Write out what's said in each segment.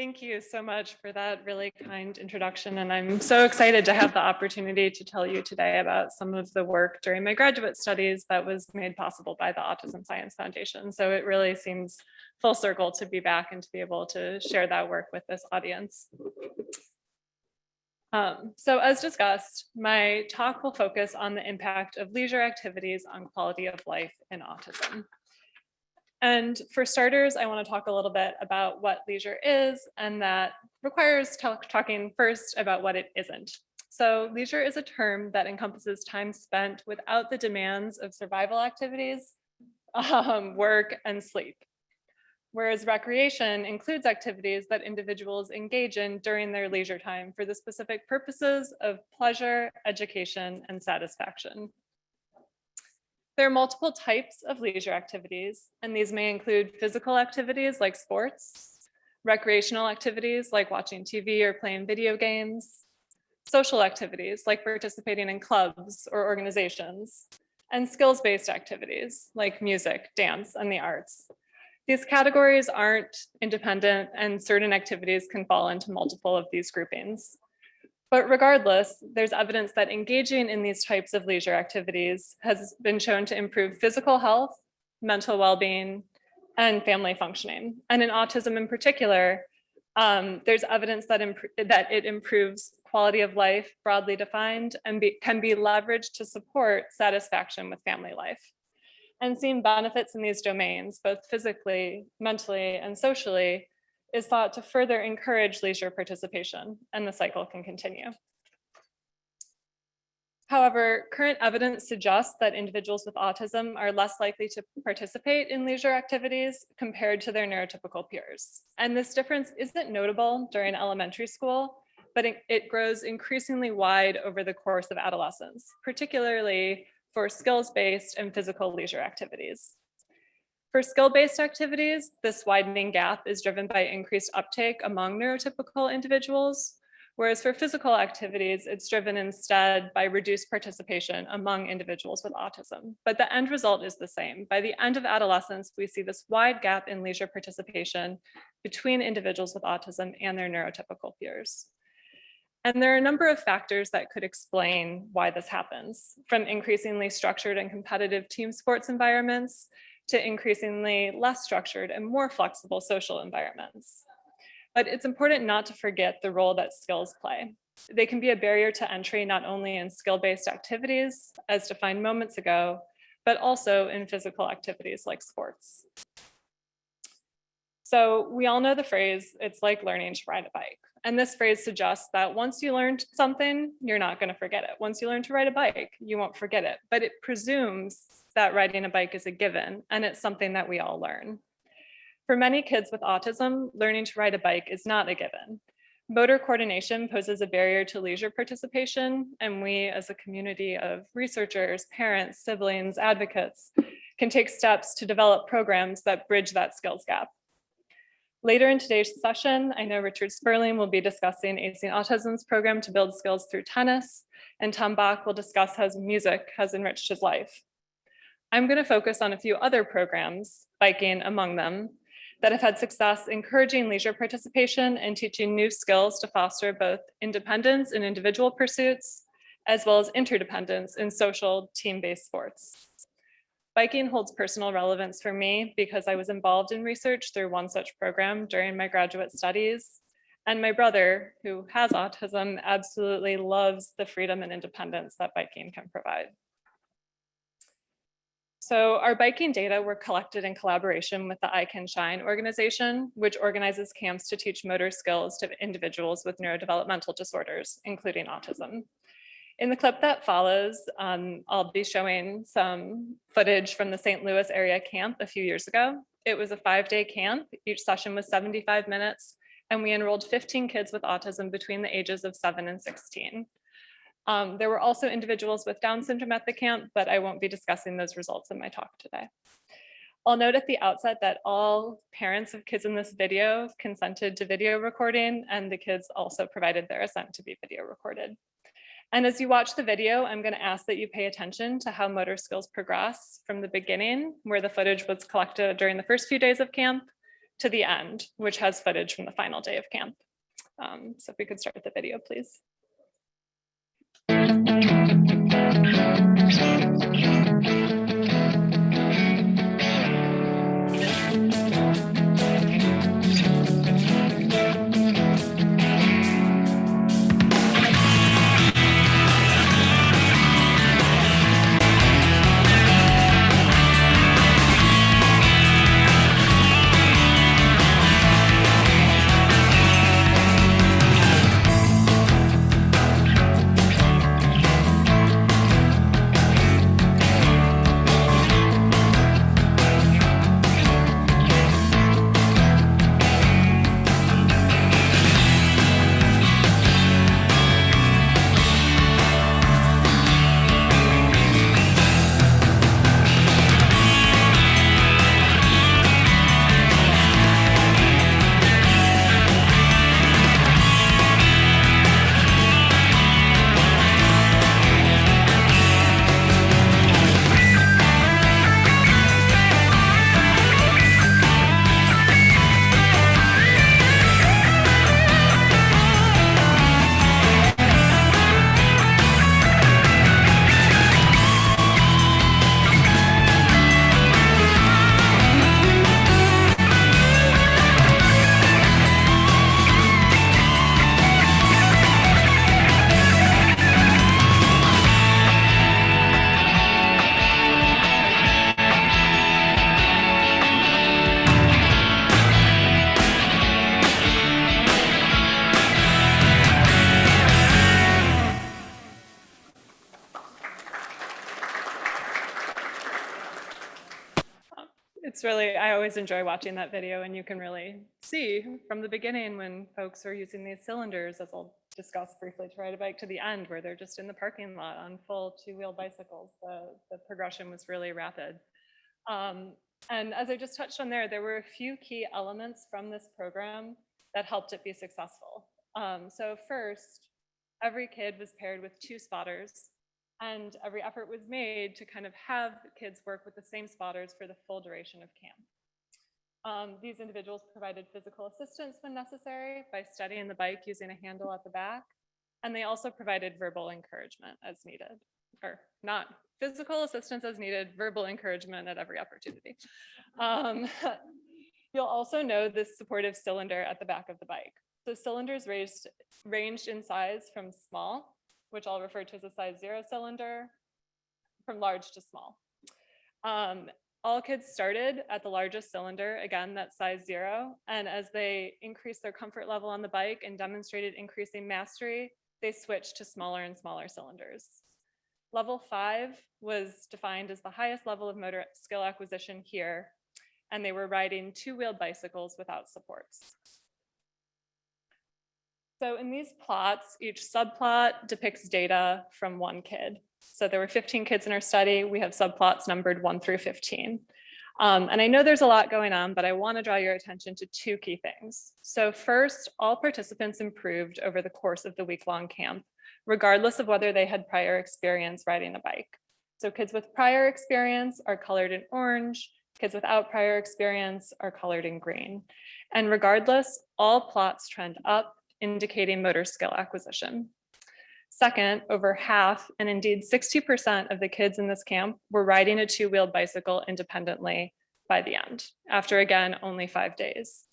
Thank you so much for that really kind introduction. And I'm so excited to have the opportunity to tell you today about some of the work during my graduate studies that was made possible by the Autism Science Foundation. So it really seems full circle to be back and to be able to share that work with this audience. So as discussed, my talk will focus on the impact of leisure activities on quality of life in autism. And for starters, I want to talk a little bit about what leisure is, and that requires talking first about what it isn't. So leisure is a term that encompasses time spent without the demands of survival activities, work, and sleep. Whereas recreation includes activities that individuals engage in during their leisure time for the specific purposes of pleasure, education, and satisfaction. There are multiple types of leisure activities, and these may include physical activities like sports, recreational activities like watching TV or playing video games, social activities like participating in clubs or organizations, and skills-based activities like music, dance, and the arts. These categories aren't independent, and certain activities can fall into multiple of these groupings. But regardless, there's evidence that engaging in these types of leisure activities has been shown to improve physical health, mental well-being, and family functioning. And in autism in particular, there's evidence that it improves quality of life, broadly defined, and can be leveraged to support satisfaction with family life. And seeing benefits in these domains, both physically, mentally, and socially, is thought to further encourage leisure participation, and the cycle can continue. However, current evidence suggests that individuals with autism are less likely to participate in leisure activities compared to their neurotypical peers. And this difference isn't notable during elementary school, but it grows increasingly wide over the course of adolescence, particularly for skills-based and physical leisure activities. For skill-based activities, this widening gap is driven by increased uptake among neurotypical individuals, whereas for physical activities, it's driven instead by reduced participation among individuals with autism. But the end result is the same. By the end of adolescence, we see this wide gap in leisure participation between individuals with autism and their neurotypical peers. And there are a number of factors that could explain why this happens, from increasingly structured and competitive team sports environments to increasingly less structured and more flexible social environments. But it's important not to forget the role that skills play. They can be a barrier to entry not only in skill-based activities, as defined moments ago, but also in physical activities like sports. So we all know the phrase, it's like learning to ride a bike. And this phrase suggests that once you learned something, you're not going to forget it. Once you learn to ride a bike, you won't forget it. But it presumes that riding a bike is a given, and it's something that we all learn. For many kids with autism, learning to ride a bike is not a given. Motor coordination poses a barrier to leisure participation, and we as a community of researchers, parents, siblings, advocates can take steps to develop programs that bridge that skills gap. Later in today's session, I know Richard Sperling will be discussing AC Autism's program to build skills through tennis, and Tom Bach will discuss how music has enriched his life. I'm going to focus on a few other programs, biking among them, that have had success encouraging leisure participation and teaching new skills to foster both independence in individual pursuits, as well as interdependence in social team-based sports. Biking holds personal relevance for me because I was involved in research through one such program during my graduate studies. And my brother, who has autism, absolutely loves the freedom and independence that biking can provide. So our biking data were collected in collaboration with the I Can Shine organization, which organizes camps to teach motor skills to individuals with neurodevelopmental disorders, including autism. In the clip that follows, I'll be showing some footage from the St. Louis area camp a few years ago. It was a 5-day camp. Each session was 75 minutes, and we enrolled 15 kids with autism between the ages of 7 and 16. There were also individuals with Down syndrome at the camp, but I won't be discussing those results in my talk today. I'll note at the outset that all parents of kids in this video consented to video recording, and the kids also provided their assent to be video recorded. And as you watch the video, I'm going to ask that you pay attention to how motor skills progress from the beginning, where the footage was collected during the first few days of camp, to the end, which has footage from the final day of camp. So if we could start with the video, please. It's really, I always enjoy watching that video, and you can really see from the beginning when folks are using these cylinders, as I'll discuss briefly, to ride a bike, to the end where they're just in the parking lot on full two-wheel bicycles. The progression was really rapid. And as I just touched on there were a few key elements from this program that helped it be successful. So first, every kid was paired with 2 spotters, and every effort was made to kind of have kids work with the same spotters for the full duration of camp. These individuals provided physical assistance when necessary by steadying the bike using a handle at the back, and they also provided verbal encouragement as needed, or not physical assistance as needed, verbal encouragement at every opportunity. You'll also know this supportive cylinder at the back of the bike. So cylinders ranged in size from small, which I'll refer to as a size 0 cylinder, from large to small. All kids started at the largest cylinder, again, that's size 0, and as they increased their comfort level on the bike and demonstrated increasing mastery, they switched to smaller and smaller cylinders. Level 5 was defined as the highest level of motor skill acquisition here, and they were riding 2-wheeled bicycles without supports. So in these plots, each subplot depicts data from one kid. So there were 15 kids in our study. We have subplots numbered 1 through 15. And I know there's a lot going on, but I want to draw your attention to 2 key things. So first, all participants improved over the course of the week-long camp, regardless of whether they had prior experience riding a bike. So kids with prior experience are colored in orange, kids without prior experience are colored in green. And regardless, all plots trend up, indicating motor skill acquisition. Second, over half, and indeed 60% of the kids in this camp were riding a 2-wheeled bicycle independently by the end, after again, only 5 days.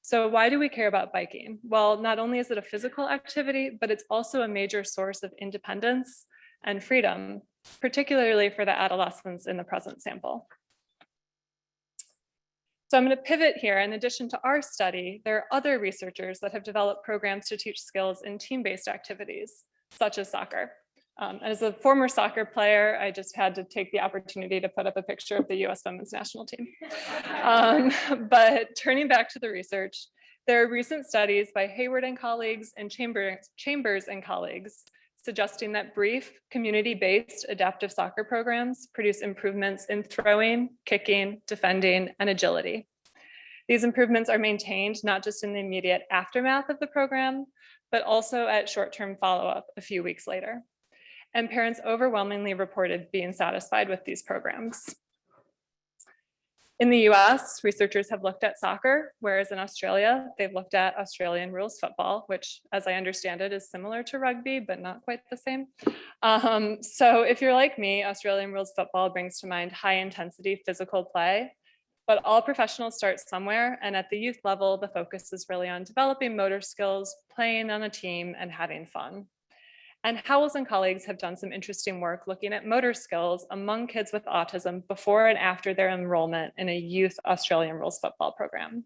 So why do we care about biking? Well, not only is it a physical activity, but it's also a major source of independence and freedom, particularly for the adolescents in the present sample. So I'm going to pivot here. In addition to our study, there are other researchers that have developed programs to teach skills in team-based activities, such as soccer. As a former soccer player, I just had to take the opportunity to put up a picture of the US women's national team. But turning back to the research, there are recent studies by Hayward and colleagues and Chambers and colleagues suggesting that brief, community-based adaptive soccer programs produce improvements in throwing, kicking, defending, and agility. These improvements are maintained not just in the immediate aftermath of the program, but also at short-term follow-up a few weeks later. And parents overwhelmingly reported being satisfied with these programs. In the US, researchers have looked at soccer, whereas in Australia, they've looked at Australian rules football, which, as I understand it, is similar to rugby, but not quite the same. So if you're like me, Australian rules football brings to mind high intensity physical play, but all professionals start somewhere. And at the youth level, the focus is really on developing motor skills, playing on a team, and having fun. And Howells and colleagues have done some interesting work looking at motor skills among kids with autism before and after their enrollment in a youth Australian rules football program.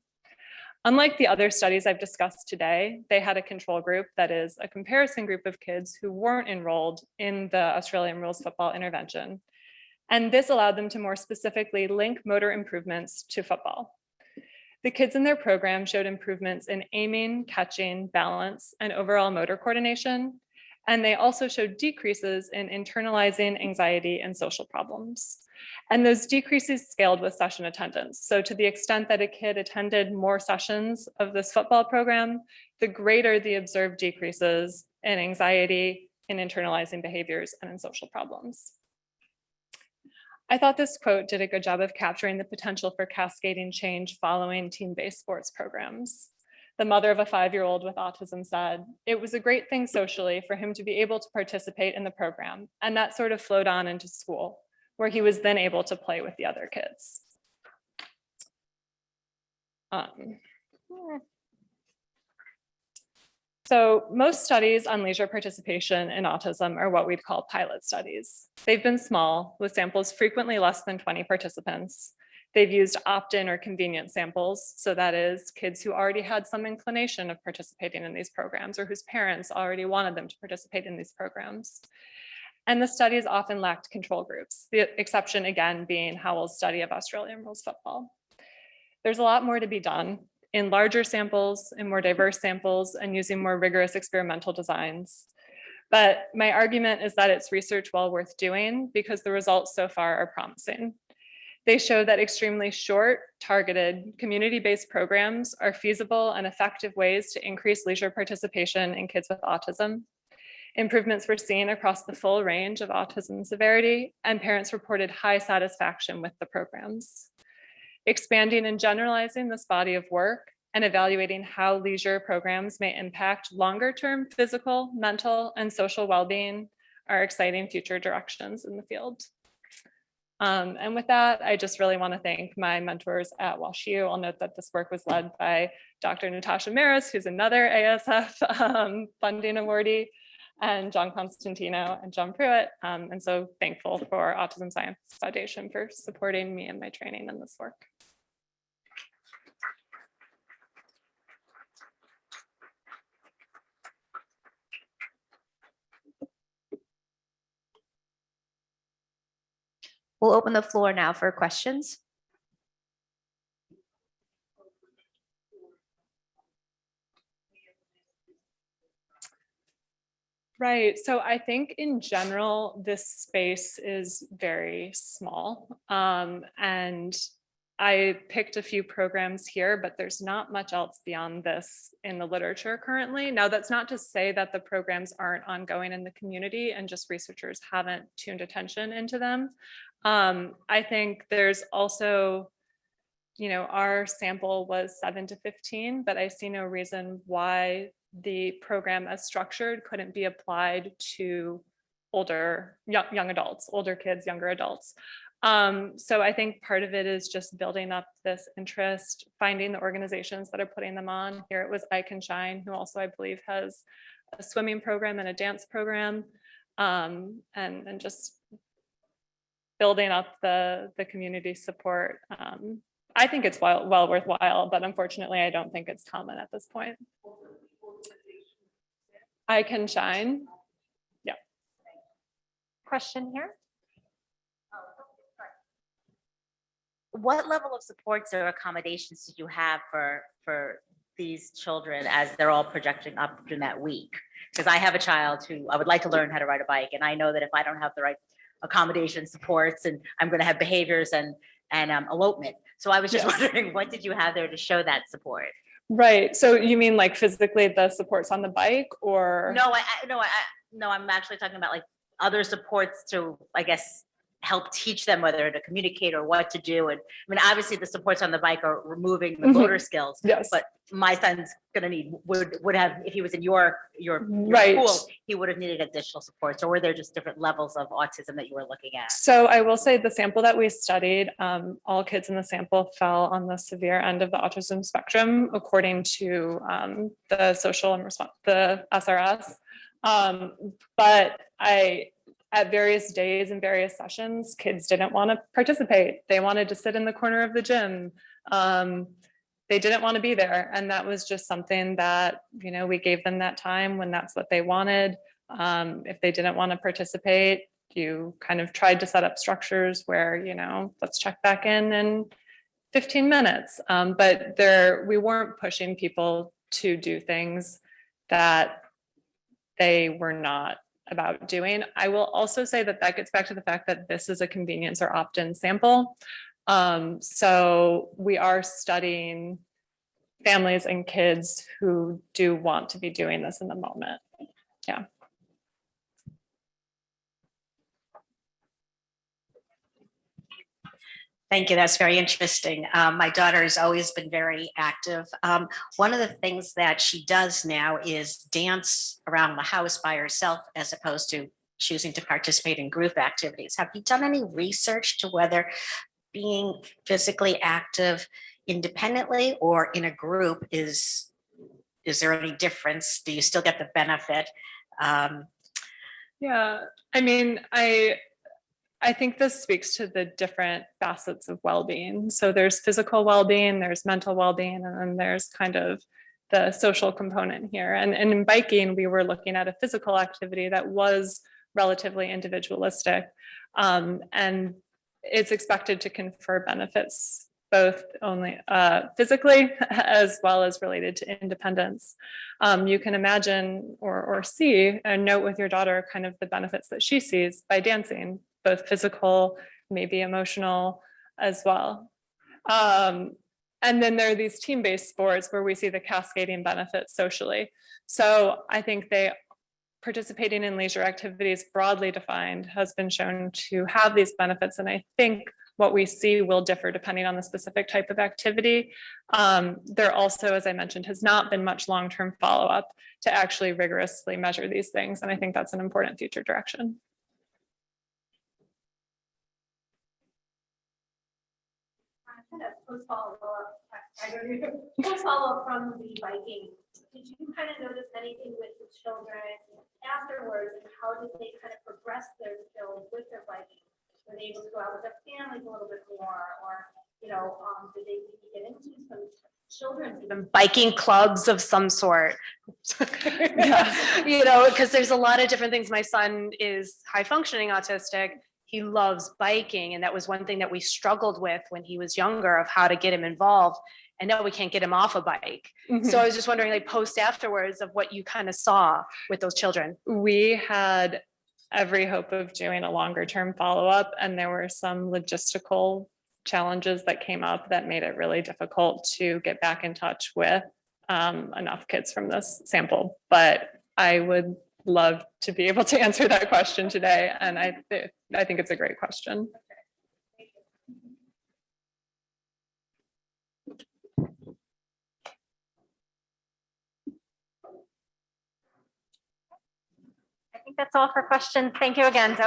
Unlike the other studies I've discussed today, they had a control group, that is a comparison group of kids who weren't enrolled in the Australian rules football intervention. And this allowed them to more specifically link motor improvements to football. The kids in their program showed improvements in aiming, catching, balance, and overall motor coordination. And they also showed decreases in internalizing anxiety and social problems. And those decreases scaled with session attendance. So to the extent that a kid attended more sessions of this football program, the greater the observed decreases in anxiety, in internalizing behaviors, and in social problems. I thought this quote did a good job of capturing the potential for cascading change following team-based sports programs. The mother of a 5-year-old with autism said, "It was a great thing socially for him to be able to participate in the program, and that sort of flowed on into school, where he was then able to play with the other kids." So most studies on leisure participation in autism are what we'd call pilot studies. They've been small, with samples frequently less than 20 participants. They've used opt-in or convenient samples, so that is kids who already had some inclination of participating in these programs or whose parents already wanted them to participate in these programs. And the studies often lacked control groups, the exception again being Howell's study of Australian rules football. There's a lot more to be done in larger samples, in more diverse samples, and using more rigorous experimental designs. But my argument is that it's research well worth doing because the results so far are promising. They show that extremely short, targeted, community-based programs are feasible and effective ways to increase leisure participation in kids with autism. Improvements were seen across the full range of autism severity, and parents reported high satisfaction with the programs. Expanding and generalizing this body of work and evaluating how leisure programs may impact longer-term physical, mental, and social well-being are exciting future directions in the field. And with that, I just really want to thank my mentors at WashU. I'll note that this work was led by Dr. Natasha Maris, who's another ASF funding awardee, and John Constantino and John Pruitt. And so thankful for Autism Science Foundation for supporting me in my training in this work. We'll open the floor now for questions. Right, so I think in general, this space is very small. And I picked a few programs here, but there's not much else beyond this in the literature currently. Now, that's not to say that the programs aren't ongoing in the community and just researchers haven't tuned attention into them. I think there's also, our sample was 7 to 15, but I see no reason why the program as structured couldn't be applied to young adults, older kids, younger adults. So I think part of it is just building up this interest, finding the organizations that are putting them on. Here it was I Can Shine, who also I believe has a swimming program and a dance program, and just building up the community support. I think it's well worthwhile, but unfortunately, I don't think it's common at this point. I Can Shine. Yeah. Question here. What level of supports or accommodations did you have for these children as they're all projecting up in that week? Because I have a child who I would like to learn how to ride a bike, and I know that if I don't have the right accommodation supports, and I'm going to have behaviors and elopement. So I was just wondering, what did you have there to show that support? Right. So you mean like physically the supports on the bike, or? No, I'm actually talking about like other supports to, I guess, help teach them whether to communicate or what to do. And I mean, obviously the supports on the bike are removing the motor skills, Yes. but my son's gonna need, would have, if he was in your Right. school, he would have needed additional supports, or were there just different levels of autism that you were looking at? So I will say the sample that we studied, all kids in the sample fell on the severe end of the autism spectrum, according to the social and the SRS. But at various days and various sessions, kids didn't want to participate. They wanted to sit in the corner of the gym. They didn't want to be there. And that was just something that, you know, we gave them that time when that's what they wanted. If they didn't want to participate, you kind of tried to set up structures where, you know, let's check back in 15 minutes. But we weren't pushing people to do things that they were not about doing. I will also say that gets back to the fact that this is a convenience or opt-in sample. So we are studying families and kids who do want to be doing this in the moment. Yeah. Thank you. That's very interesting. My daughter has always been very active. One of the things that she does now is dance around the house by herself, as opposed to choosing to participate in group activities. Have you done any research to whether being physically active independently or in a group is there any difference? Do you still get the benefit? Yeah, I mean, I think this speaks to the different facets of well-being. So there's physical well-being, there's mental well-being, and then there's kind of the social component here. And in biking, we were looking at a physical activity that was relatively individualistic. And it's expected to confer benefits, both only physically as well as related to independence. You can imagine or see and note with your daughter kind of the benefits that she sees by dancing, both physical, maybe emotional as well. And then there are these team-based sports where we see the cascading benefits socially. So I think participating in leisure activities broadly defined has been shown to have these benefits. And I think what we see will differ depending on the specific type of activity. There also, as I mentioned, has not been much long-term follow-up to actually rigorously measure these things. And I think that's an important future direction. Post follow-up from the biking. Did you kind of notice anything with the children afterwards, and how did they kind of progress their skills with their biking? Were they able to go out with their families a little bit more, or did they get into some children's even biking clubs of some sort? Yeah. Because there's a lot of different things. My son is high functioning autistic. He loves biking. And that was one thing that we struggled with when he was younger, of how to get him involved. And now we can't get him off a bike. Mm-hmm. So I was just wondering, like, post afterwards, of what you kind of saw with those children. We had every hope of doing a longer term follow-up, and there were some logistical challenges that came up that made it really difficult to get back in touch with enough kids from this sample. But I would love to be able to answer that question today, and I think it's a great question. I think that's all for questions. Thank you again, Zoe.